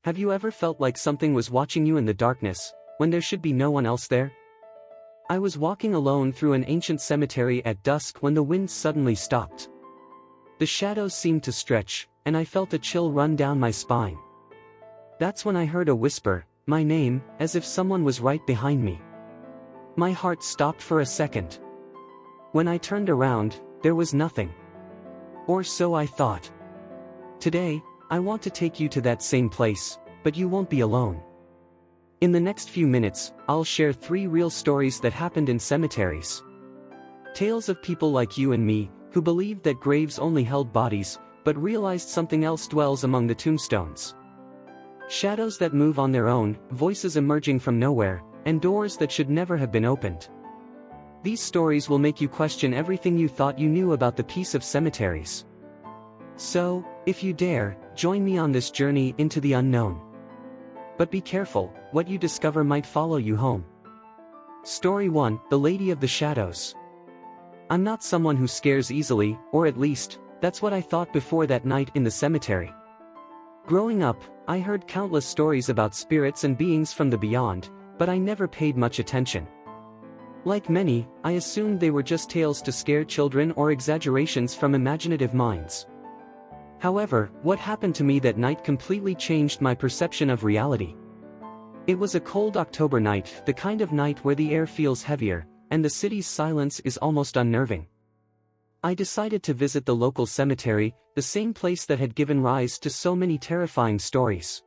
Have you ever felt like something was watching you in the darkness, when there should be no one else there? I was walking alone through an ancient cemetery at dusk when the wind suddenly stopped. The shadows seemed to stretch, and I felt a chill run down my spine. That's when I heard a whisper, my name, as if someone was right behind me. My heart stopped for a second. When I turned around, there was nothing. Or so I thought. Today, I want to take you to that same place, but you won't be alone. In the next few minutes, I'll share 3 real stories that happened in cemeteries. Tales of people like you and me, who believed that graves only held bodies, but realized something else dwells among the tombstones. Shadows that move on their own, voices emerging from nowhere, and doors that should never have been opened. These stories will make you question everything you thought you knew about the peace of cemeteries. So, if you dare, join me on this journey into the unknown. But be careful, what you discover might follow you home. Story 1, The Lady of the Shadows. I'm not someone who scares easily, or at least, that's what I thought before that night in the cemetery. Growing up, I heard countless stories about spirits and beings from the beyond, but I never paid much attention. Like many, I assumed they were just tales to scare children or exaggerations from imaginative minds. However, what happened to me that night completely changed my perception of reality. It was a cold October night, the kind of night where the air feels heavier, and the city's silence is almost unnerving. I decided to visit the local cemetery, the same place that had given rise to so many terrifying stories.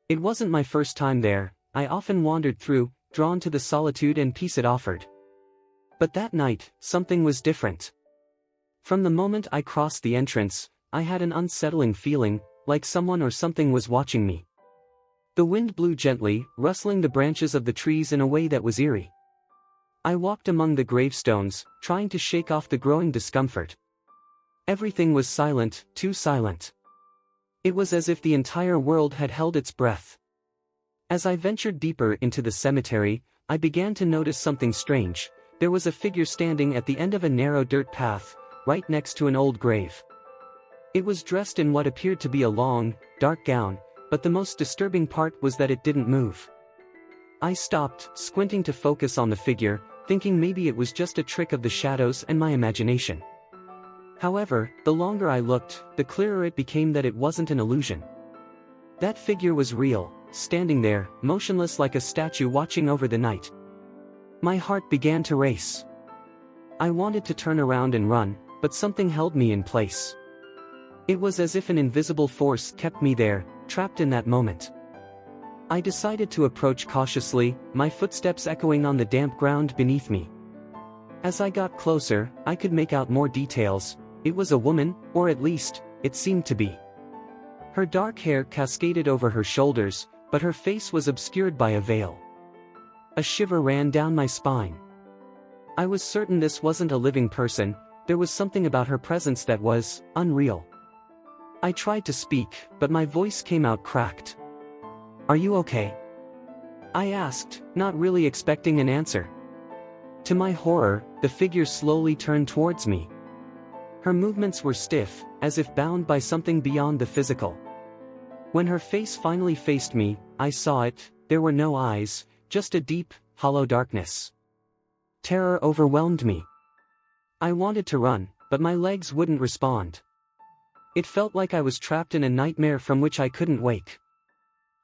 It wasn't my first time there. I often wandered through, drawn to the solitude and peace it offered. But that night, something was different. From the moment I crossed the entrance, I had an unsettling feeling, like someone or something was watching me. The wind blew gently, rustling the branches of the trees in a way that was eerie. I walked among the gravestones, trying to shake off the growing discomfort. Everything was silent, too silent. It was as if the entire world had held its breath. As I ventured deeper into the cemetery, I began to notice something strange. There was a figure standing at the end of a narrow dirt path, right next to an old grave. It was dressed in what appeared to be a long, dark gown, but the most disturbing part was that it didn't move. I stopped, squinting to focus on the figure, thinking maybe it was just a trick of the shadows and my imagination. However, the longer I looked, the clearer it became that it wasn't an illusion. That figure was real, standing there, motionless like a statue watching over the night. My heart began to race. I wanted to turn around and run, but something held me in place. It was as if an invisible force kept me there, trapped in that moment. I decided to approach cautiously, my footsteps echoing on the damp ground beneath me. As I got closer, I could make out more details. It was a woman, or at least, it seemed to be. Her dark hair cascaded over her shoulders, but her face was obscured by a veil. A shiver ran down my spine. I was certain this wasn't a living person. There was something about her presence that was unreal. I tried to speak, but my voice came out cracked. "Are you okay?" I asked, not really expecting an answer. To my horror, the figure slowly turned towards me. Her movements were stiff, as if bound by something beyond the physical. When her face finally faced me, I saw it. There were no eyes, just a deep, hollow darkness. Terror overwhelmed me. I wanted to run, but my legs wouldn't respond. It felt like I was trapped in a nightmare from which I couldn't wake.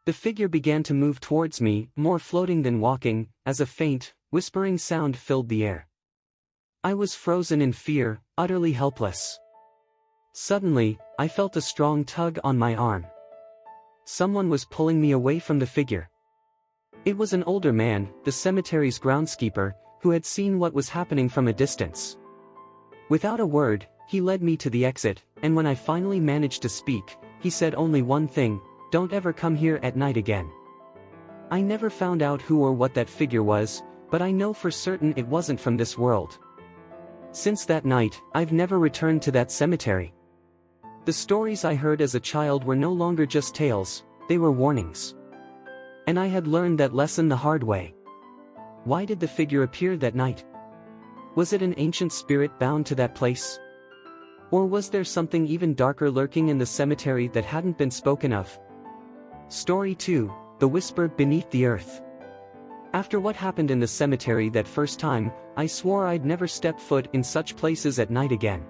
The figure began to move towards me, more floating than walking, as a faint, whispering sound filled the air. I was frozen in fear, utterly helpless. Suddenly, I felt a strong tug on my arm. Someone was pulling me away from the figure. It was an older man, the cemetery's groundskeeper, who had seen what was happening from a distance. Without a word, he led me to the exit, and when I finally managed to speak, he said only one thing: "Don't ever come here at night again." I never found out who or what that figure was, but I know for certain it wasn't from this world. Since that night, I've never returned to that cemetery. The stories I heard as a child were no longer just tales, they were warnings. And I had learned that lesson the hard way. Why did the figure appear that night? Was it an ancient spirit bound to that place? Or was there something even darker lurking in the cemetery that hadn't been spoken of? Story 2, The Whisper Beneath the Earth. After what happened in the cemetery that first time, I swore I'd never step foot in such places at night again.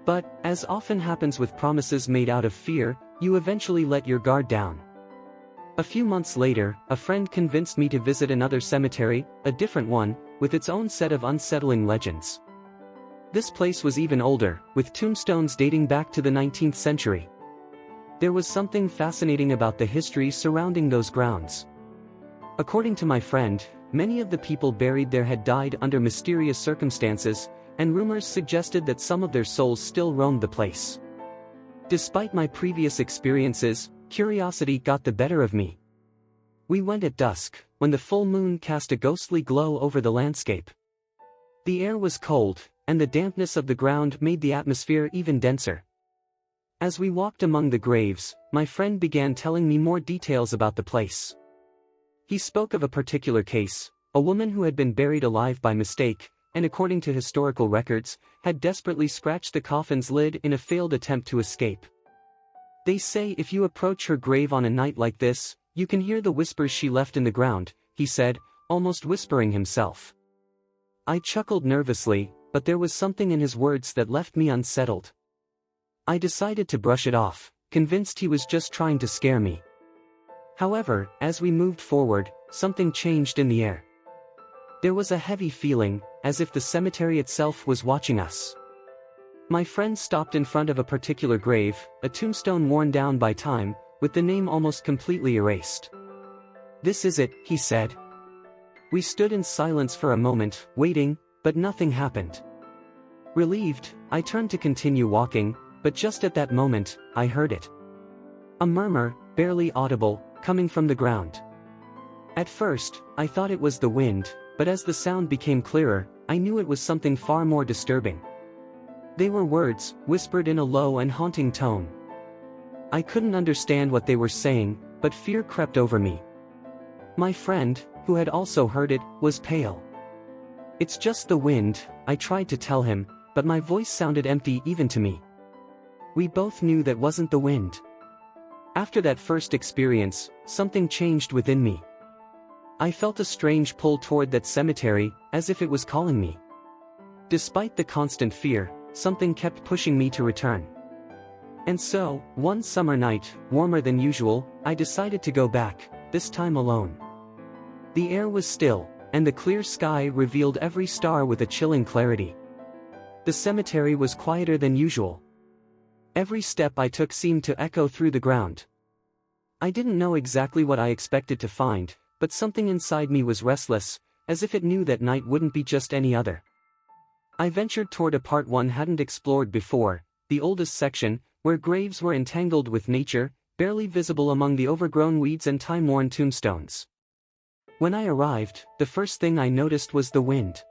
But, as often happens with promises made out of fear, you eventually let your guard down. A few months later, a friend convinced me to visit another cemetery, a different one, with its own set of unsettling legends. This place was even older, with tombstones dating back to the 19th century. There was something fascinating about the history surrounding those grounds. According to my friend, many of the people buried there had died under mysterious circumstances, and rumors suggested that some of their souls still roamed the place. Despite my previous experiences, curiosity got the better of me. We went at dusk, when the full moon cast a ghostly glow over the landscape. The air was cold, and the dampness of the ground made the atmosphere even denser. As we walked among the graves, my friend began telling me more details about the place. He spoke of a particular case, a woman who had been buried alive by mistake, and according to historical records, had desperately scratched the coffin's lid in a failed attempt to escape. They say if you approach her grave on a night like this, you can hear the whispers she left in the ground, he said, almost whispering himself. I chuckled nervously, but there was something in his words that left me unsettled. I decided to brush it off, convinced he was just trying to scare me. However, as we moved forward, something changed in the air. There was a heavy feeling, as if the cemetery itself was watching us. My friend stopped in front of a particular grave, a tombstone worn down by time, with the name almost completely erased. "This is it," he said. We stood in silence for a moment, waiting, but nothing happened. Relieved, I turned to continue walking, but just at that moment, I heard it. A murmur, barely audible, coming from the ground. At first, I thought it was the wind, but as the sound became clearer, I knew it was something far more disturbing. They were words, whispered in a low and haunting tone. I couldn't understand what they were saying, but fear crept over me. My friend, who had also heard it, was pale. "It's just the wind," I tried to tell him, but my voice sounded empty even to me. We both knew that wasn't the wind. After that first experience, something changed within me. I felt a strange pull toward that cemetery, as if it was calling me. Despite the constant fear, something kept pushing me to return. And so, one summer night, warmer than usual, I decided to go back, this time alone. The air was still, and the clear sky revealed every star with a chilling clarity. The cemetery was quieter than usual. Every step I took seemed to echo through the ground. I didn't know exactly what I expected to find, but something inside me was restless, as if it knew that night wouldn't be just any other. I ventured toward a part one hadn't explored before, the oldest section, where graves were entangled with nature, barely visible among the overgrown weeds and time-worn tombstones. When I arrived, the first thing I noticed was the wind.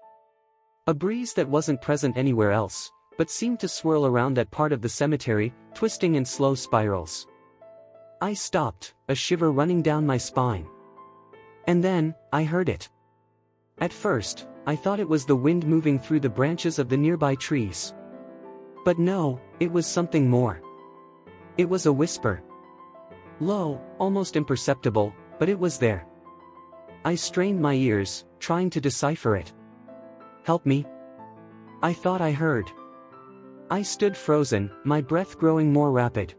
A breeze that wasn't present anywhere else, but seemed to swirl around that part of the cemetery, twisting in slow spirals. I stopped, a shiver running down my spine. And then, I heard it. At first, I thought it was the wind moving through the branches of the nearby trees. But no, it was something more. It was a whisper. Low, almost imperceptible, but it was there. I strained my ears, trying to decipher it. "Help me," I thought I heard. I stood frozen, my breath growing more rapid.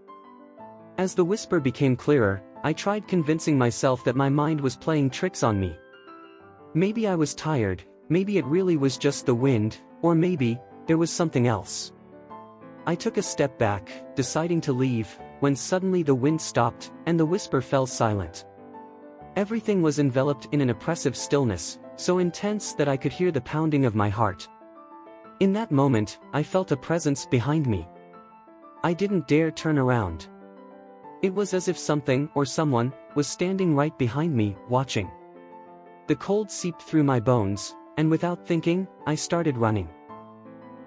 As the whisper became clearer, I tried convincing myself that my mind was playing tricks on me. Maybe I was tired, maybe it really was just the wind, or maybe there was something else. I took a step back, deciding to leave, when suddenly the wind stopped, and the whisper fell silent. Everything was enveloped in an oppressive stillness, so intense that I could hear the pounding of my heart. In that moment, I felt a presence behind me. I didn't dare turn around. It was as if something, or someone, was standing right behind me, watching. The cold seeped through my bones, and without thinking, I started running.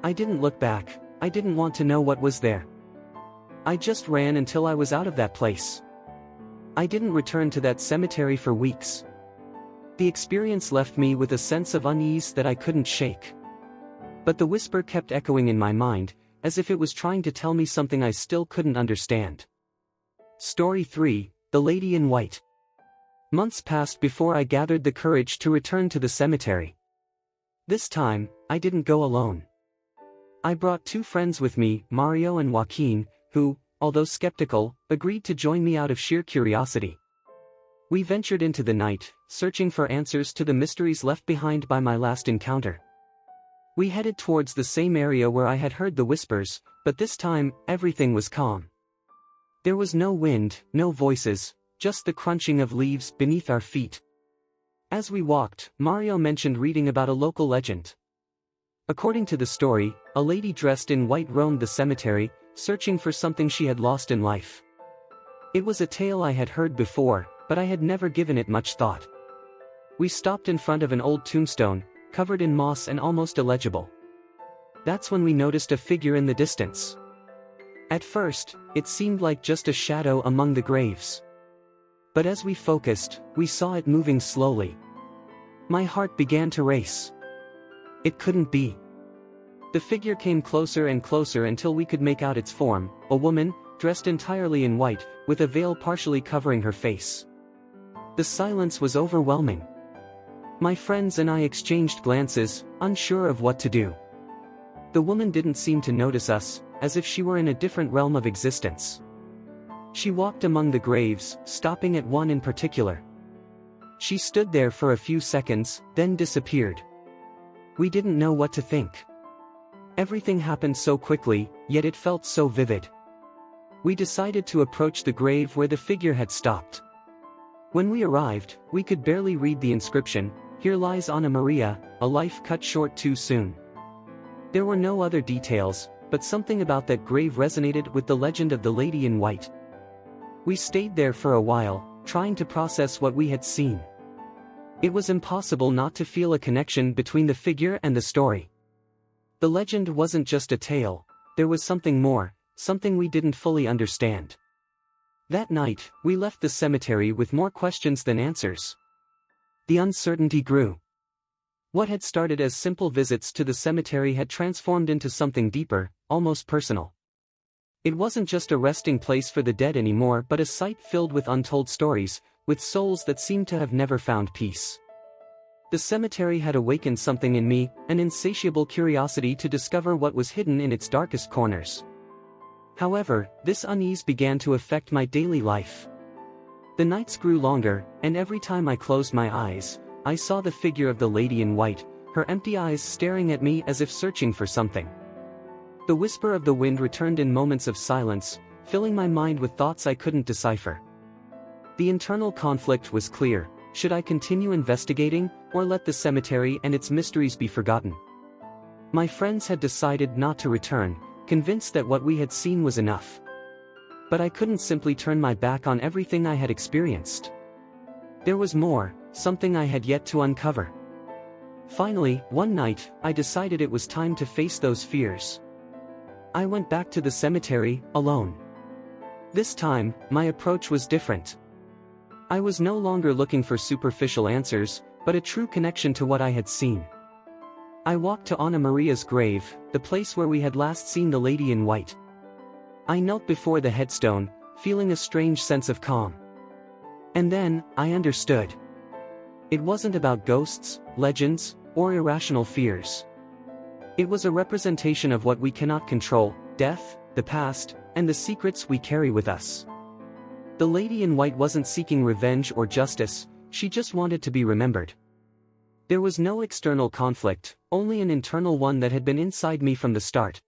I didn't look back, I didn't want to know what was there. I just ran until I was out of that place. I didn't return to that cemetery for weeks. The experience left me with a sense of unease that I couldn't shake. But the whisper kept echoing in my mind, as if it was trying to tell me something I still couldn't understand. Story 3, the lady in white. Months passed before I gathered the courage to return to the cemetery. This time, I didn't go alone. I brought two friends with me, Mario and Joaquin, who, although skeptical, agreed to join me out of sheer curiosity. We ventured into the night, searching for answers to the mysteries left behind by my last encounter. We headed towards the same area where I had heard the whispers, but this time, everything was calm. There was no wind, no voices, just the crunching of leaves beneath our feet. As we walked, Mario mentioned reading about a local legend. According to the story, a lady dressed in white roamed the cemetery, searching for something she had lost in life. It was a tale I had heard before, but I had never given it much thought. We stopped in front of an old tombstone, covered in moss and almost illegible. That's when we noticed a figure in the distance. At first, it seemed like just a shadow among the graves. But as we focused, we saw it moving slowly. My heart began to race. It couldn't be. The figure came closer and closer until we could make out its form, a woman, dressed entirely in white, with a veil partially covering her face. The silence was overwhelming. My friends and I exchanged glances, unsure of what to do. The woman didn't seem to notice us, as if she were in a different realm of existence. She walked among the graves, stopping at one in particular. She stood there for a few seconds, then disappeared. We didn't know what to think. Everything happened so quickly, yet it felt so vivid. We decided to approach the grave where the figure had stopped. When we arrived, we could barely read the inscription, "Here lies Anna Maria, a life cut short too soon." There were no other details, but something about that grave resonated with the legend of the lady in white. We stayed there for a while, trying to process what we had seen. It was impossible not to feel a connection between the figure and the story. The legend wasn't just a tale, there was something more, something we didn't fully understand. That night, we left the cemetery with more questions than answers. The uncertainty grew. What had started as simple visits to the cemetery had transformed into something deeper, almost personal. It wasn't just a resting place for the dead anymore, but a site filled with untold stories, with souls that seemed to have never found peace. The cemetery had awakened something in me, an insatiable curiosity to discover what was hidden in its darkest corners. However, this unease began to affect my daily life. The nights grew longer, and every time I closed my eyes, I saw the figure of the lady in white, her empty eyes staring at me as if searching for something. The whisper of the wind returned in moments of silence, filling my mind with thoughts I couldn't decipher. The internal conflict was clear: should I continue investigating, or let the cemetery and its mysteries be forgotten? My friends had decided not to return, convinced that what we had seen was enough. But I couldn't simply turn my back on everything I had experienced. There was more, something I had yet to uncover. Finally, one night, I decided it was time to face those fears. I went back to the cemetery, alone. This time, my approach was different. I was no longer looking for superficial answers, but a true connection to what I had seen. I walked to Anna Maria's grave, the place where we had last seen the lady in white. I knelt before the headstone, feeling a strange sense of calm. And then, I understood. It wasn't about ghosts, legends, or irrational fears. It was a representation of what we cannot control: death, the past, and the secrets we carry with us. The lady in white wasn't seeking revenge or justice, she just wanted to be remembered. There was no external conflict, only an internal one that had been inside me from the start.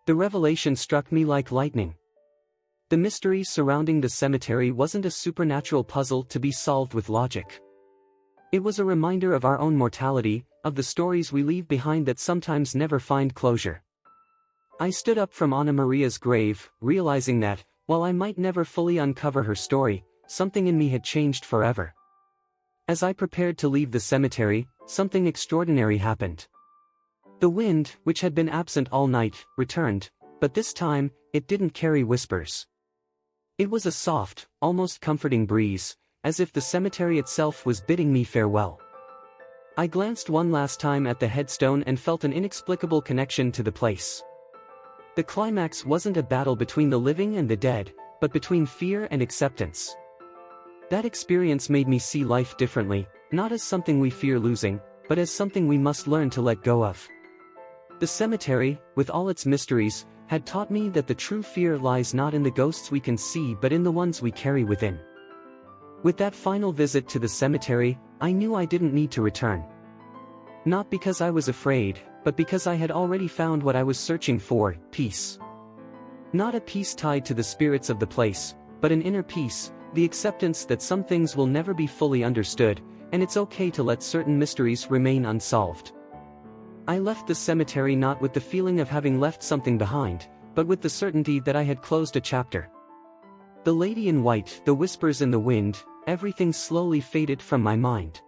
The revelation struck me like lightning. The mystery surrounding the cemetery wasn't a supernatural puzzle to be solved with logic. It was a reminder of our own mortality, of the stories we leave behind that sometimes never find closure. I stood up from Anna Maria's grave, realizing that, while I might never fully uncover her story, something in me had changed forever. As I prepared to leave the cemetery, something extraordinary happened. The wind, which had been absent all night, returned, but this time, it didn't carry whispers. It was a soft, almost comforting breeze, as if the cemetery itself was bidding me farewell. I glanced one last time at the headstone and felt an inexplicable connection to the place. The climax wasn't a battle between the living and the dead, but between fear and acceptance. That experience made me see life differently, not as something we fear losing, but as something we must learn to let go of. The cemetery, with all its mysteries, had taught me that the true fear lies not in the ghosts we can see but in the ones we carry within. With that final visit to the cemetery, I knew I didn't need to return. Not because I was afraid, but because I had already found what I was searching for, peace. Not a peace tied to the spirits of the place, but an inner peace, the acceptance that some things will never be fully understood, and it's okay to let certain mysteries remain unsolved. I left the cemetery not with the feeling of having left something behind, but with the certainty that I had closed a chapter. The lady in white, the whispers in the wind, everything slowly faded from my mind.